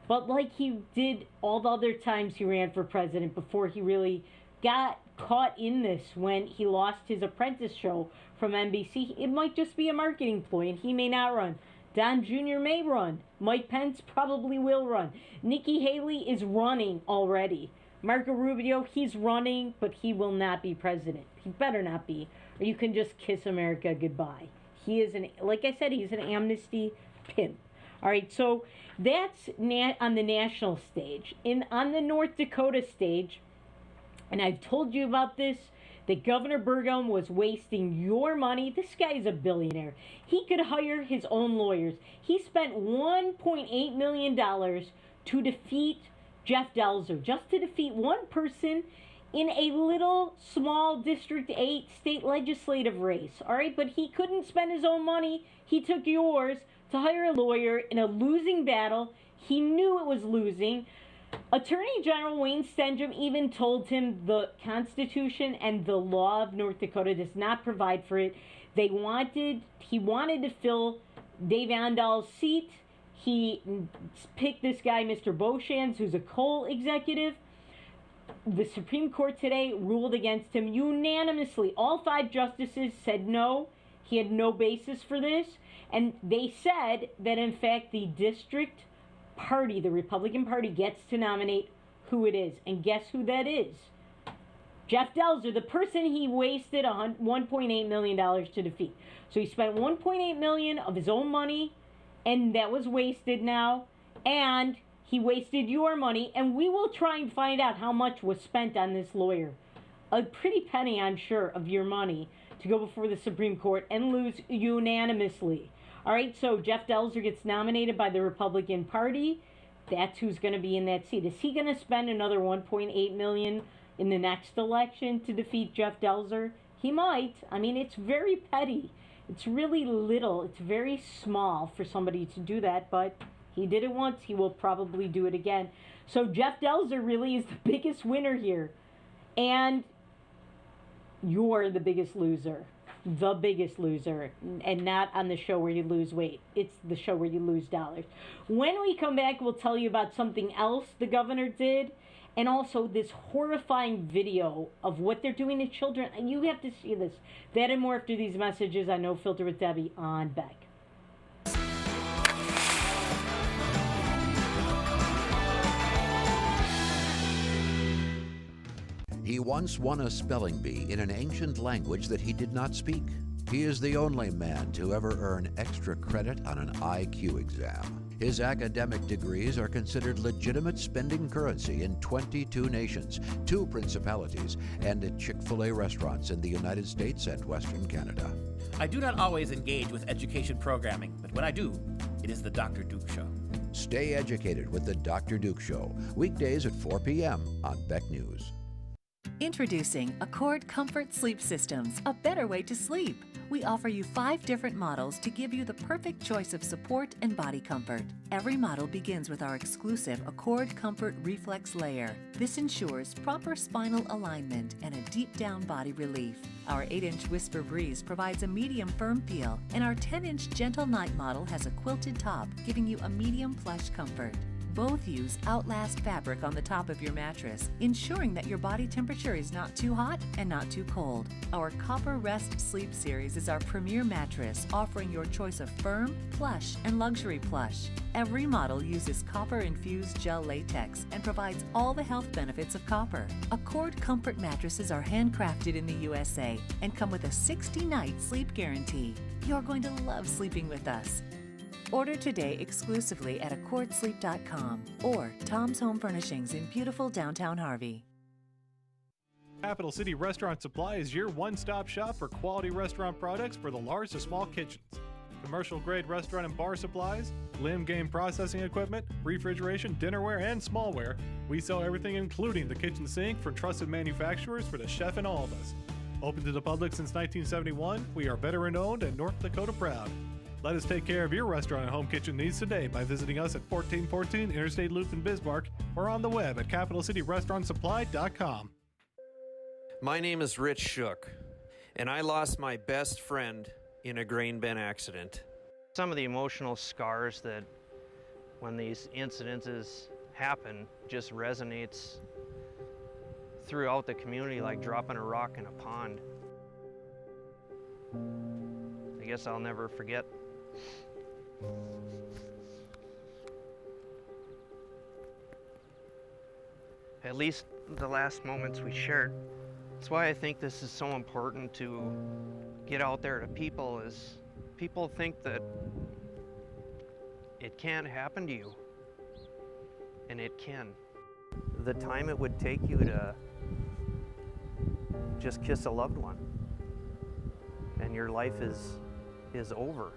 But like he did all the other times he ran for president before he really got caught in this when he lost his Apprentice show from NBC, it might just be a marketing ploy and he may not run. Don Jr. may run. Mike Pence probably will run. Nikki Haley is running already. Marco Rubio, he's running, but he will not be president. He better not be, or you can just kiss America goodbye. He is, like I said, he's an amnesty pimp. All right, so that's on the national stage. On the North Dakota stage, and I've told you about this, that Governor Burgum was wasting your money. This guy is a billionaire. He could hire his own lawyers. He spent $1.8 million to defeat Jeff Delzer, just to defeat one person in a little small District 8 state legislative race, all right? But he couldn't spend his own money. He took yours to hire a lawyer in a losing battle. He knew it was losing. Attorney General Wayne Stenhjem even told him the Constitution and the law of North Dakota does not provide for it. He wanted to fill Dave Andal's seat. He picked this guy, Mr. Beauchamp, who's a coal executive. The Supreme Court today ruled against him unanimously. All 5 justices said no. He had no basis for this. And they said that, in fact, the district party, the Republican Party, gets to nominate who it is. And guess who that is? Jeff Delzer, the person he wasted $1.8 million to defeat. So he spent $1.8 million of his own money, and that was wasted now. And he wasted your money, and we will try and find out how much was spent on this lawyer. A pretty penny, I'm sure, of your money to go before the Supreme Court and lose unanimously. All right, so Jeff Delzer gets nominated by the Republican Party. That's who's going to be in that seat. Is he going to spend another $1.8 million in the next election to defeat Jeff Delzer? He might. I mean, it's very petty. It's really little. It's very small for somebody to do that, but he did it once. He will probably do it again. So Jeff Delzer really is the biggest winner here. And you're the biggest loser. The biggest loser. And not on the show where you lose weight. It's the show where you lose dollars. When we come back, we'll tell you about something else the governor did. And also this horrifying video of what they're doing to children. And you have to see this. That and more after these messages on No Filter with Debbie on Beck. He once won a spelling bee in an ancient language that he did not speak. He is the only man to ever earn extra credit on an IQ exam. His academic degrees are considered legitimate spending currency in 22 nations, 2 principalities, and at Chick-fil-A restaurants in the United States and Western Canada. I do not always engage with education programming, but when I do, it is the Dr. Duke Show. Stay educated with the Dr. Duke Show, weekdays at 4 p.m. on Beck News. Introducing Accord Comfort Sleep Systems, a better way to sleep. We offer you 5 different models to give you the perfect choice of support and body comfort. Every model begins with our exclusive Accord Comfort Reflex Layer. This ensures proper spinal alignment and a deep down body relief. Our 8-inch Whisper Breeze provides a medium firm feel, and our 10-inch Gentle Night model has a quilted top, giving you a medium plush comfort. Both use Outlast fabric on the top of your mattress, ensuring that your body temperature is not too hot and not too cold. Our Copper Rest Sleep Series is our premier mattress, offering your choice of firm, plush, and luxury plush. Every model uses copper-infused gel latex and provides all the health benefits of copper. Accord Comfort mattresses are handcrafted in the USA and come with a 60-night sleep guarantee. You're going to love sleeping with us. Order today exclusively at accordsleep.com or Tom's Home Furnishings in beautiful downtown Harvey. Capital City Restaurant Supply is your one-stop shop for quality restaurant products for the large to small kitchens. Commercial-grade restaurant and bar supplies, limb game processing equipment, refrigeration, dinnerware, and smallware. We sell everything including the kitchen sink for trusted manufacturers for the chef and all of us. Open to the public since 1971, we are veteran-owned and North Dakota proud. Let us take care of your restaurant and home kitchen needs today by visiting us at 1414 Interstate Loop in Bismarck or on the web at capitalcityrestaurantsupply.com. My name is Rich Shook, and I lost my best friend in a grain bin accident. Some of the emotional scars that when these incidences happen just resonates throughout the community like dropping a rock in a pond. I guess I'll never forget. At least the last moments we shared. That's why I think this is so important to get out there to people, is people think that it can't happen to you, and it can. The time it would take you to just kiss a loved one and your life is over.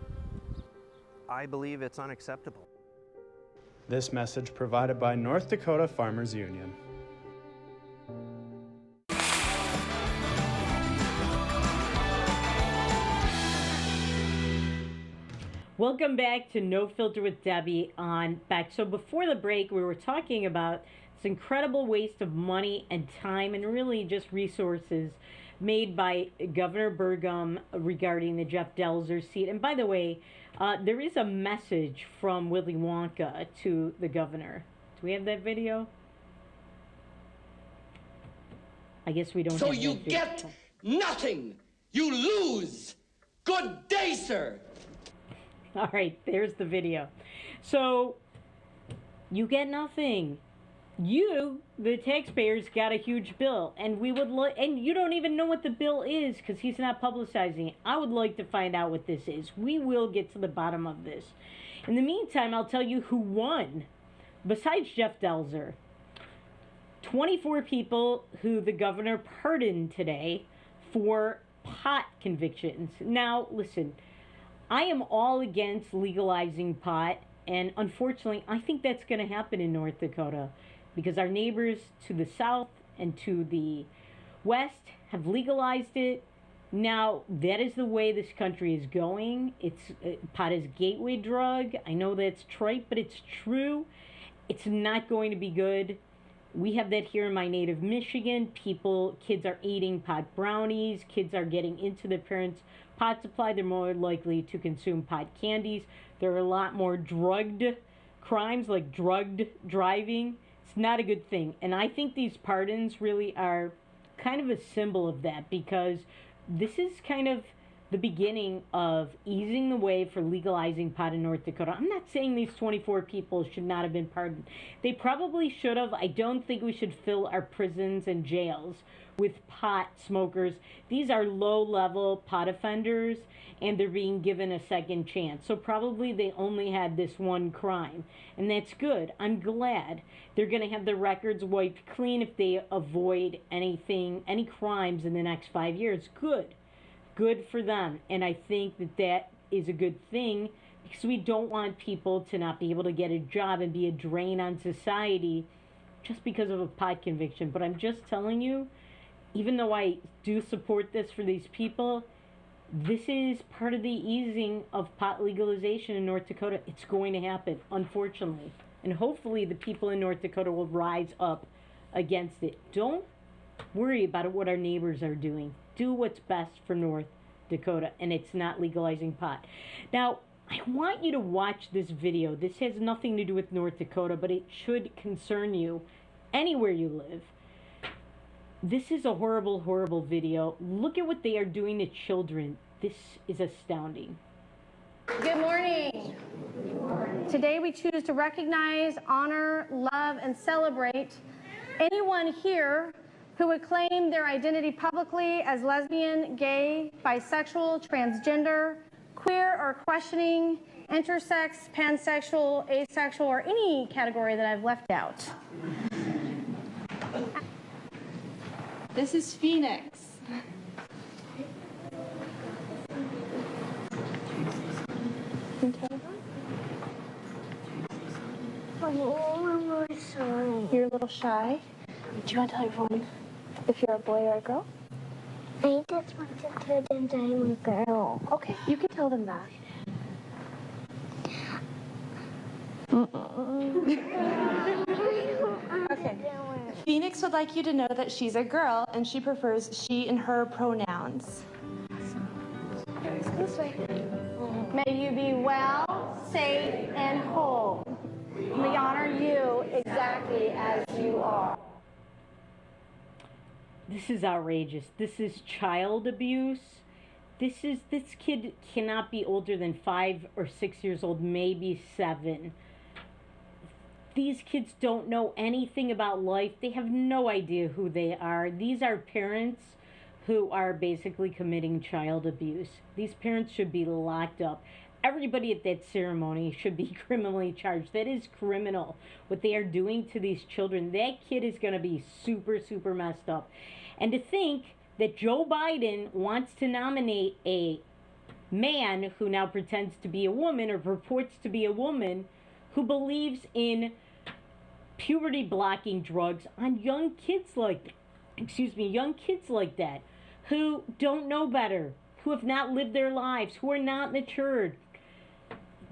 I believe it's unacceptable. This message provided by North Dakota Farmers Union. Welcome back to No Filter with Debbie on Beck. So before the break, we were talking about this incredible waste of money and time and really just resources made by Governor Burgum regarding the Jeff Delzer seat. And by the way, there is a message from Willy Wonka to the governor. Do we have that video? I guess we don't have So that you video. get nothing. You lose. Good day, sir. All right, there's the video. So, you get nothing. You, the taxpayers, got a huge bill, and we would and you don't even know what the bill is because he's not publicizing it. I would like to find out what this is. We will get to the bottom of this. In the meantime, I'll tell you who won. Besides Jeff Delzer, 24 people who the governor pardoned today for pot convictions. Now, listen, I am all against legalizing pot, and unfortunately, I think that's going to happen in North Dakota because our neighbors to the south and to the west have legalized it. Now, that is the way this country is going. Pot is a gateway drug. I know that's trite, but it's true. It's not going to be good. We have that here in my native Michigan. Kids are eating pot brownies. Kids are getting into their parents' pot supply. They're more likely to consume pot candies. There are a lot more drugged crimes, like drugged driving. It's not a good thing. And I think these pardons really are kind of a symbol of that because this is kind of the beginning of easing the way for legalizing pot in North Dakota. I'm not saying these 24 people should not have been pardoned. They probably should have. I don't think we should fill our prisons and jails with pot smokers. These are low-level pot offenders, and they're being given a second chance. So probably they only had this one crime, and that's good. I'm glad. They're going to have their records wiped clean if they avoid any crimes in the next 5 years. Good. Good for them. And I think that is a good thing because we don't want people to not be able to get a job and be a drain on society just because of a pot conviction. But I'm just telling you, even though I do support this for these people, this is part of the easing of pot legalization in North Dakota. It's going to happen, unfortunately. And hopefully the people in North Dakota will rise up against it. Don't worry about what our neighbors are doing. Do what's best for North Dakota, and it's not legalizing pot. Now, I want you to watch this video. This has nothing to do with North Dakota, but it should concern you anywhere you live. This is a horrible, horrible video. Look at what they are doing to children. This is astounding. Good morning. Today we choose to recognize, honor, love, and celebrate anyone here who would claim their identity publicly as lesbian, gay, bisexual, transgender, queer, or questioning, intersex, pansexual, asexual, or any category that I've left out. This is Phoenix. You're a little shy. Do you want to tell everyone if you're a boy or a girl? I just want to tell them that I'm a girl. Okay, you can tell them that. Okay. Phoenix would like you to know that she's a girl and she prefers she and her pronouns. This way. May you be well, safe, and whole. We honor you exactly as you are. This is outrageous. This is child abuse. This kid cannot be older than 5 or 6 years old, maybe 7. These kids don't know anything about life. They have no idea who they are. These are parents who are basically committing child abuse. These parents should be locked up. Everybody at that ceremony should be criminally charged. That is criminal, what they are doing to these children. That kid is going to be super, super messed up. And to think that Joe Biden wants to nominate a man who now pretends to be a woman or purports to be a woman who believes in puberty blocking drugs on young kids like that, who don't know better, who have not lived their lives, who are not matured.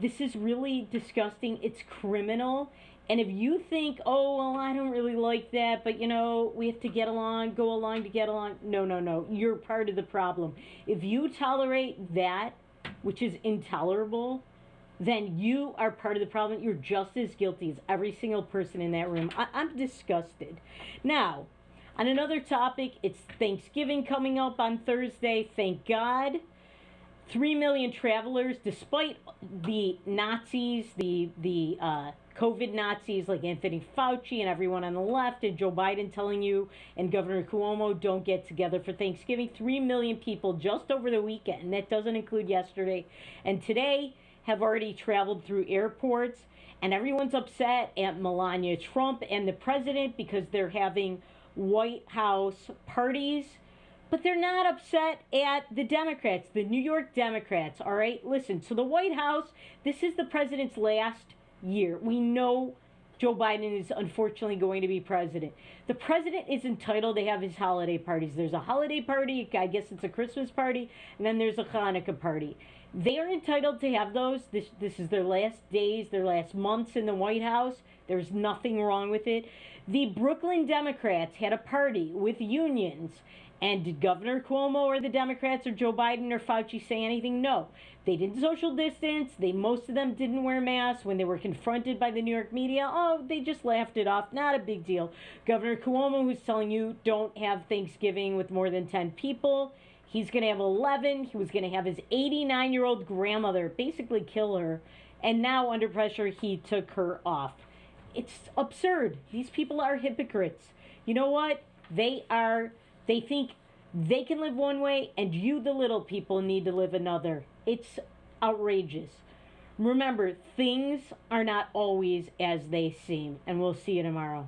This is really disgusting. It's criminal. And if you think, oh, well, I don't really like that, but, we have to get along, go along to get along. No. You're part of the problem. If you tolerate that, which is intolerable, then you are part of the problem. You're just as guilty as every single person in that room. I'm disgusted. Now, on another topic, it's Thanksgiving coming up on Thursday. Thank God. 3 million travelers, despite the Nazis, the COVID Nazis like Anthony Fauci and everyone on the left and Joe Biden telling you and Governor Cuomo don't get together for Thanksgiving. 3 million people just over the weekend. That doesn't include yesterday. And today have already traveled through airports. And everyone's upset at Melania Trump and the president because they're having White House parties. But they're not upset at the Democrats, the New York Democrats, all right? Listen, so the White House, this is the president's last year. We know Joe Biden is unfortunately going to be president. The president is entitled to have his holiday parties. There's a holiday party, I guess it's a Christmas party, and then there's a Hanukkah party. They are entitled to have those. This is their last days, their last months in the White House. There's nothing wrong with it. The Brooklyn Democrats had a party with unions. And did Governor Cuomo or the Democrats or Joe Biden or Fauci say anything? No. They didn't social distance. Most of them didn't wear masks. When they were confronted by the New York media, they just laughed it off. Not a big deal. Governor Cuomo, who's telling you don't have Thanksgiving with more than 10 people, he's going to have 11. He was going to have his 89-year-old grandmother basically kill her. And now, under pressure, he took her off. It's absurd. These people are hypocrites. You know what? They think they can live one way, and you, the little people, need to live another. It's outrageous. Remember, things are not always as they seem, and we'll see you tomorrow.